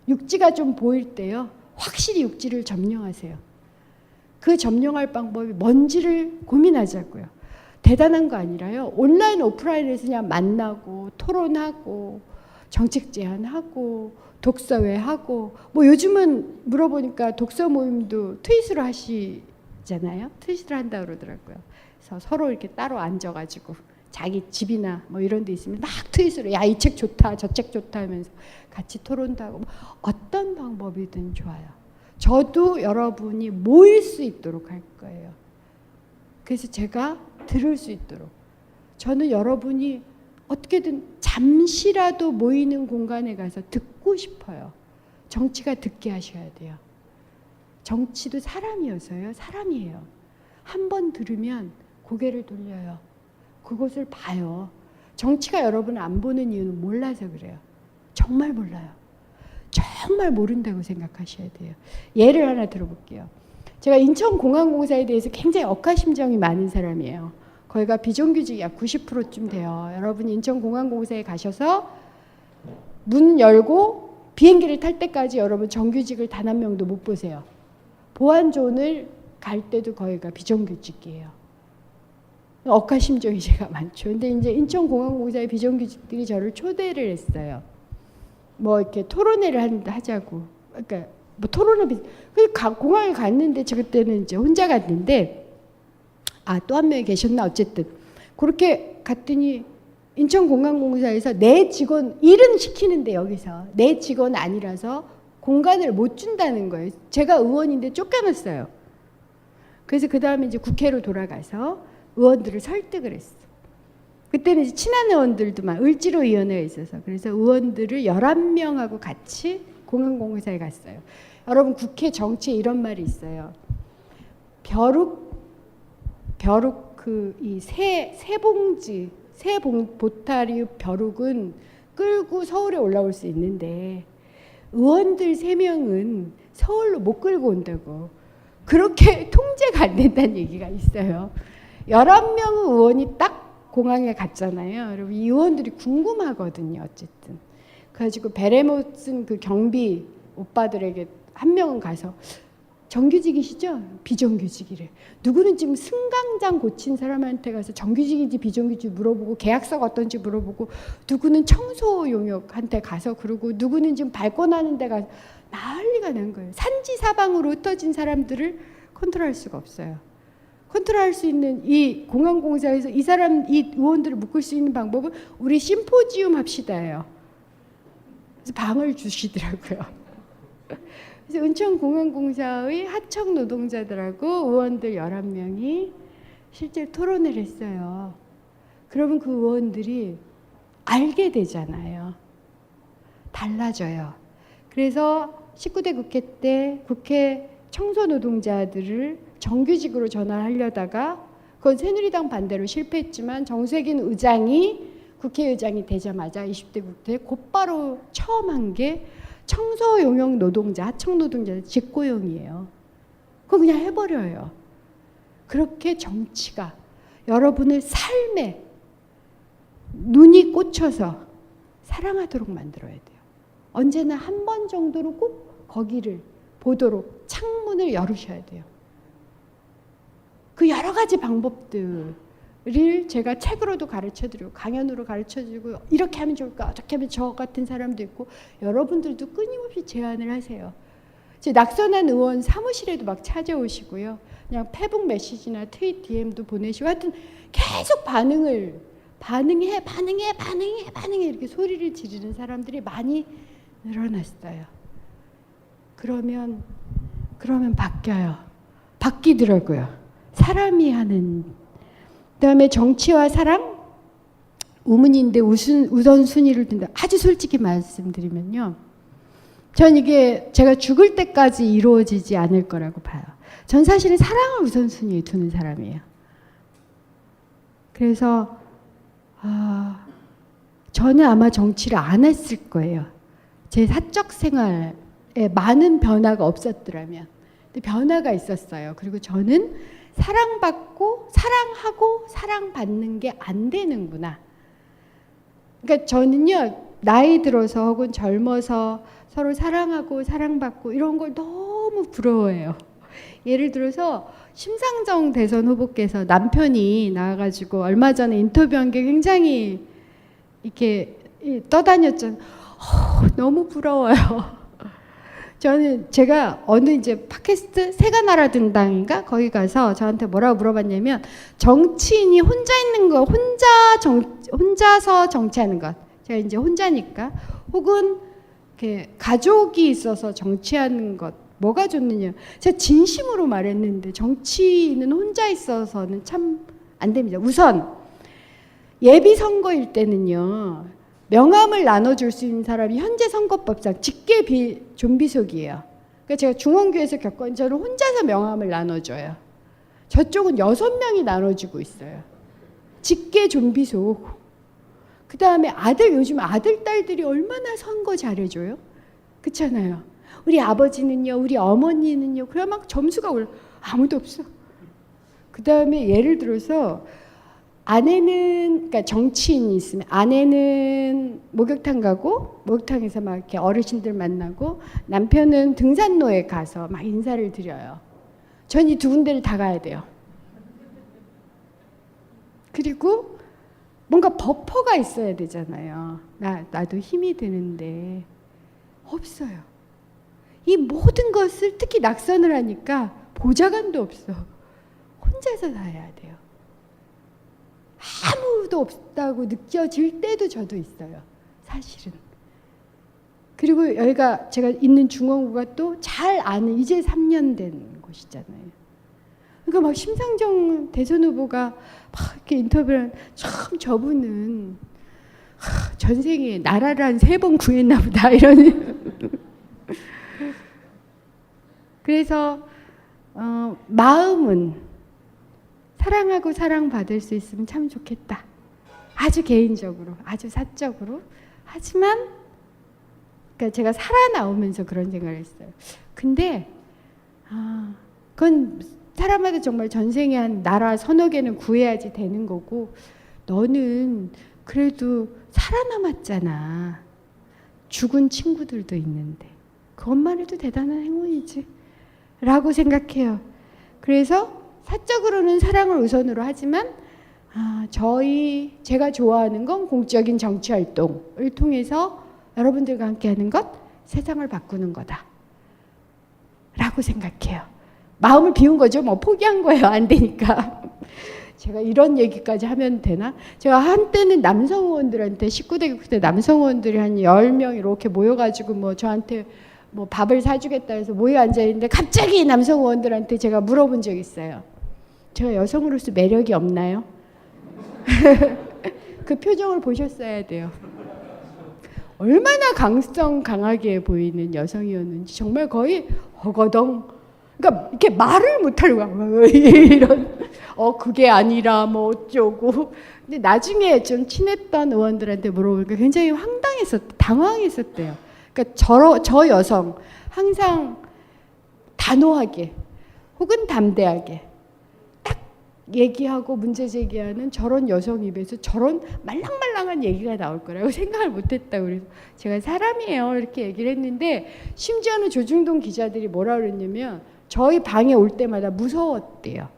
육지가 좀 보일 때요. 확실히 육지를 점령하세요. 그 점령할 방법이 뭔지를 고민하자고요. 대단한 거 아니라요. 온라인 오프라인에서 그냥 만나고 토론하고 정책 제안하고 독서회 하고 뭐 요즘은 물어보니까 독서 모임도 트윗으로 하시잖아요. 트윗으로 한다고 그러더라고요. 그래서 서로 이렇게 따로 앉아가지고 자기 집이나 뭐 이런 데 있으면 막 트윗으로 야, 이 책 좋다, 저 책 좋다 하면서 같이 토론도 하고 어떤 방법이든 좋아요. 저도 여러분이 모일 수 있도록 할 거예요. 그래서 제가 들을 수 있도록. 저는 여러분이 어떻게든 잠시라도 모이는 공간에 가서 듣고 싶어요. 정치가 듣게 하셔야 돼요. 정치도 사람이어서요. 사람이에요. 한 번 들으면 고개를 돌려요. 그것을 봐요. 정치가 여러분을 안 보는 이유는 몰라서 그래요. 정말 몰라요. 정말 모른다고 생각하셔야 돼요. 예를 하나 들어볼게요. 제가 인천공항공사에 대해서 굉장히 억하심정이 많은 사람이에요. 거기가 비정규직이 약 90%쯤 돼요. 여러분 인천공항공사에 가셔서 문 열고 비행기를 탈 때까지 여러분 정규직을 단 한 명도 못 보세요. 보안존을 갈 때도 거기가 비정규직이에요. 억하심정이 제가 많죠. 근데 이제 인천공항공사의 비정규직들이 저를 초대를 했어요. 뭐 이렇게 토론회를 하자고. 그러니까 뭐 토론회 공항에 갔는데 저 그때는 이제 혼자 갔는데 또 한 명이 계셨나 어쨌든 그렇게 갔더니 인천공항공사에서 내 직원 일은 시키는데 여기서 내 직원 아니라서 공간을 못 준다는 거예요. 제가 의원인데 쫓겨났어요. 그래서 그 다음에 이제 국회로 돌아가서 의원들을 설득을 했어. 그때는 이제 친한 의원들도만 을지로위원회가 있어서 그래서 의원들을 11명하고 같이 공항공사에 갔어요. 여러분 국회 정치에 이런 말이 있어요. 벼룩 그 이 세봉지 보따리 벼룩은 끌고 서울에 올라올 수 있는데 의원들 3명은 서울로 못 끌고 온다고. 그렇게 통제가 안 된다는 얘기가 있어요. 11명 의원이 딱 공항에 갔잖아요. 여러분 이 의원들이 궁금하거든요. 어쨌든. 그래가지고 베레모 쓴 그 경비 오빠들에게 한 명은 가서 정규직이시죠? 비정규직이래. 누구는 지금 승강장 고친 사람한테 가서 정규직인지 비정규직인지 물어보고 계약서가 어떤지 물어보고 누구는 청소 용역한테 가서 그러고 누구는 지금 발권하는 데 가서 난리가 난 거예요. 산지 사방으로 흩어진 사람들을 컨트롤할 수가 없어요. 컨트롤할 수 있는 이 공항공사에서 이 의원들을 묶을 수 있는 방법은 우리 심포지움 합시다예요. 그래서 방을 주시더라고요. 그래서 인천공항공사의 하청 노동자들하고 의원들 11명이 실제로 토론을 했어요. 그러면 그 의원들이 알게 되잖아요. 달라져요. 그래서 19대 국회 때 국회 청소 노동자들을 정규직으로 전환하려다가 그건 새누리당 반대로 실패했지만 정세균 의장이 국회의장이 되자마자 20대 국회에 곧바로 처음 한 게 청소 용역 노동자, 하청 노동자 직고용이에요. 그거 그냥 해버려요. 그렇게 정치가 여러분을 삶에 눈이 꽂혀서 사랑하도록 만들어야 돼요. 언제나 한 번 정도로 꼭 거기를 보도록 창문을 열으셔야 돼요. 그 여러 가지 방법들을 제가 책으로도 가르쳐드리고 강연으로 가르쳐주고 이렇게 하면 좋을까 어떻게 하면 저 같은 사람도 있고 여러분들도 끊임없이 제안을 하세요. 제 낙선한 의원 사무실에도 막 찾아오시고요. 그냥 페북 메시지나 트윗 DM도 보내시고 하여튼 계속 반응해 이렇게 소리를 지르는 사람들이 많이 늘어났어요. 그러면 바뀌어요. 바뀌더라고요. 사람이 하는. 그다음에 정치와 사랑 우문인데 우선순위를 둔다. 아주 솔직히 말씀드리면요. 전 이게 제가 죽을 때까지 이루어지지 않을 거라고 봐요. 전 사실은 사랑을 우선순위에 두는 사람이에요. 그래서 저는 아마 정치를 안 했을 거예요. 제 사적 생활에 많은 변화가 없었더라면. 근데 변화가 있었어요. 그리고 저는 사랑받고 사랑하고 사랑받는 게 안 되는구나. 그러니까 저는요. 나이 들어서 혹은 젊어서 서로 사랑하고 사랑받고 이런 걸 너무 부러워해요. 예를 들어서 심상정 대선 후보께서 남편이 나와가지고 얼마 전에 인터뷰한 게 굉장히 이렇게 떠다녔잖아요. 너무 부러워요. 저는 제가 어느 이제 팟캐스트 새가 날아든당인가 거기 가서 저한테 뭐라고 물어봤냐면 정치인이 혼자 있는 거 혼자서 정치하는 것 제가 이제 혼자니까 혹은 이렇게 가족이 있어서 정치하는 것 뭐가 좋느냐 제가 진심으로 말했는데 정치인은 혼자 있어서는 참 안 됩니다. 우선 예비 선거일 때는요. 명함을 나눠줄 수 있는 사람이 현재 선거법상 직계 좀비속이에요. 그러니까 제가 중원교에서 겪은 저는 혼자서 명함을 나눠줘요. 저쪽은 6명이 나눠주고 있어요. 직계 좀비속. 그 다음에 요즘 아들, 딸들이 얼마나 선거 잘해줘요? 그렇잖아요. 우리 아버지는요, 우리 어머니는요, 그래 막 점수가 올라. 아무도 없어. 그 다음에 예를 들어서 아내는 그러니까 정치인이 있으면 아내는 목욕탕 가고 목욕탕에서 막 이렇게 어르신들 만나고 남편은 등산로에 가서 막 인사를 드려요. 전 이 두 군데를 다 가야 돼요. 그리고 뭔가 버퍼가 있어야 되잖아요. 나도 힘이 드는데 없어요. 이 모든 것을 특히 낙선을 하니까 보좌관도 없어. 혼자서 다 해야 돼요. 아무도 없다고 느껴질 때도 저도 있어요. 사실은. 그리고 여기가 제가 있는 중원구가 또 잘 아는 이제 3년 된 곳이잖아요. 그러니까 막 심상정 대선 후보가 막 이렇게 인터뷰를 참 저분은 전생에 나라를 한 3번 구했나 보다 이런. 그래서 마음은 사랑하고 사랑받을 수 있으면 참 좋겠다. 아주 개인적으로, 아주 사적으로. 하지만 그러니까 제가 살아나오면서 그런 생각을 했어요. 근데 그건 사람마다 정말 전생에 한 나라 서너 개는 구해야지 되는 거고 너는 그래도 살아남았잖아. 죽은 친구들도 있는데 그것만 해도 대단한 행운이지 라고 생각해요. 그래서 사적으로는 사랑을 우선으로 하지만 제가 좋아하는 건 공적인 정치 활동을 통해서 여러분들과 함께하는 것, 세상을 바꾸는 거다 라고 생각해요. 마음을 비운 거죠. 뭐 포기한 거예요. 안 되니까. 제가 이런 얘기까지 하면 되나? 제가 한때는 남성 의원들한테 19대 국회 때 남성 의원들이 한 10명 이렇게 모여가지고 뭐 저한테 뭐 밥을 사주겠다 해서 모여 앉아있는데 갑자기 남성 의원들한테 제가 물어본 적이 있어요. 제가 여성으로서 매력이 없나요? 그 표정을 보셨어야 돼요. 얼마나 강성 강하게 보이는 여성이었는지 정말 거의 허거덩. 그러니까 이렇게 말을 못하려고 이런 그게 아니라 뭐 어쩌고. 근데 나중에 좀 친했던 의원들한테 물어보니까 굉장히 당황했었대요. 그러니까 저 여성 항상 단호하게 혹은 담대하게 딱 얘기하고 문제 제기하는 저런 여성 입에서 저런 말랑말랑한 얘기가 나올 거라고 생각을 못했다고. 그래서 제가 사람이에요 이렇게 얘기를 했는데 심지어는 조중동 기자들이 뭐라 그랬냐면 저희 방에 올 때마다 무서웠대요.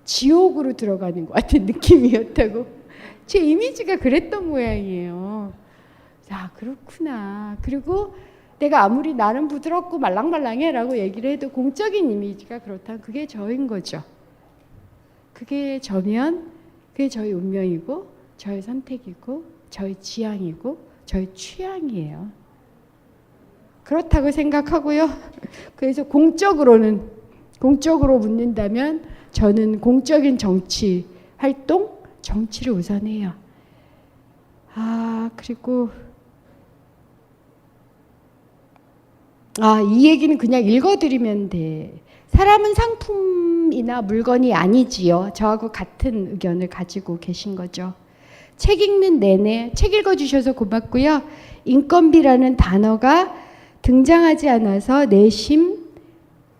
지옥으로 들어가는 것 같은 느낌이었다고. 제 이미지가 그랬던 모양이에요. 아, 그렇구나. 그리고 내가 아무리 나는 부드럽고 말랑말랑해 라고 얘기를 해도 공적인 이미지가 그렇다면 그게 저인 거죠. 그게 저면 그게 저의 운명이고 저의 선택이고 저의 지향이고 저의 취향이에요. 그렇다고 생각하고요. 그래서 공적으로 묻는다면 저는 공적인 정치 활동, 정치를 우선해요. 그리고 이 얘기는 그냥 읽어드리면 돼. 사람은 상품이나 물건이 아니지요. 저하고 같은 의견을 가지고 계신 거죠. 책 읽는 내내 책 읽어주셔서 고맙고요. 인건비라는 단어가 등장하지 않아서 내심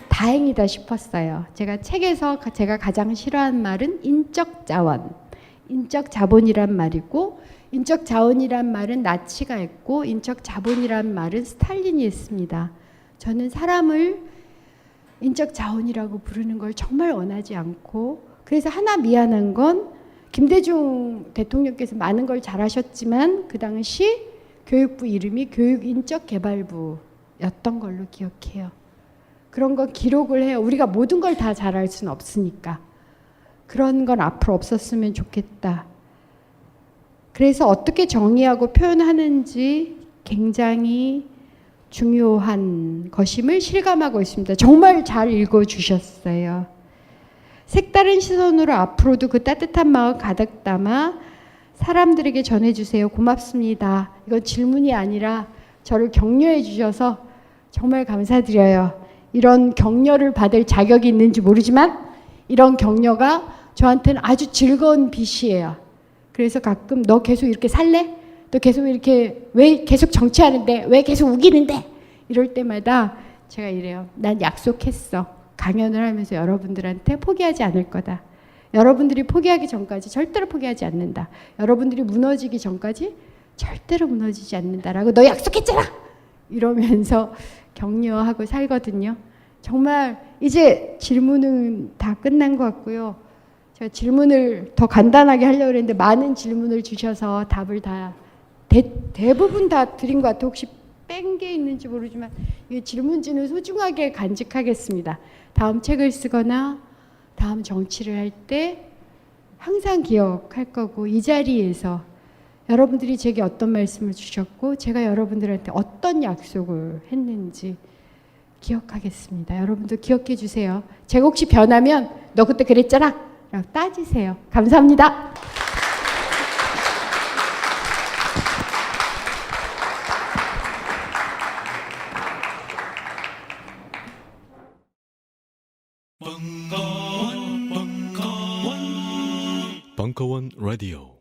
다행이다 싶었어요. 제가 책에서 제가 가장 싫어하는 말은 인적 자원, 인적 자본이란 말이고 인적 자원이란 말은 나치가 했고 인적 자본이란 말은 스탈린이 했습니다. 저는 사람을 인적 자원이라고 부르는 걸 정말 원하지 않고 그래서 하나 미안한 건 김대중 대통령께서 많은 걸 잘하셨지만 그 당시 교육부 이름이 교육인적개발부 였던 걸로 기억해요. 그런 건 기록을 해요. 우리가 모든 걸 다 잘할 수는 없으니까. 그런 건 앞으로 없었으면 좋겠다. 그래서 어떻게 정의하고 표현하는지 굉장히 중요한 것임을 실감하고 있습니다. 정말 잘 읽어주셨어요. 색다른 시선으로 앞으로도 그 따뜻한 마음 가득 담아 사람들에게 전해주세요. 고맙습니다. 이건 질문이 아니라 저를 격려해 주셔서 정말 감사드려요. 이런 격려를 받을 자격이 있는지 모르지만 이런 격려가 저한테는 아주 즐거운 빛이에요. 그래서 가끔 너 계속 이렇게 살래? 너 계속 이렇게 왜 계속 정치하는데? 왜 계속 우기는데? 이럴 때마다 제가 이래요. 난 약속했어. 강연을 하면서 여러분들한테 포기하지 않을 거다. 여러분들이 포기하기 전까지 절대로 포기하지 않는다. 여러분들이 무너지기 전까지 절대로 무너지지 않는다라고 너 약속했잖아. 이러면서 격려하고 살거든요. 정말 이제 질문은 다 끝난 것 같고요. 제가 질문을 더 간단하게 하려고 했는데 많은 질문을 주셔서 답을 다 대부분 다 드린 것 같아요. 혹시 뺀 게 있는지 모르지만 이 질문지는 소중하게 간직하겠습니다. 다음 책을 쓰거나 다음 정치를 할 때 항상 기억할 거고 이 자리에서 여러분들이 제게 어떤 말씀을 주셨고 제가 여러분들한테 어떤 약속을 했는지 기억하겠습니다. 여러분도 기억해 주세요. 제가 혹시 변하면 너 그때 그랬잖아 라고 따지세요. 감사합니다. 벙커원 라디오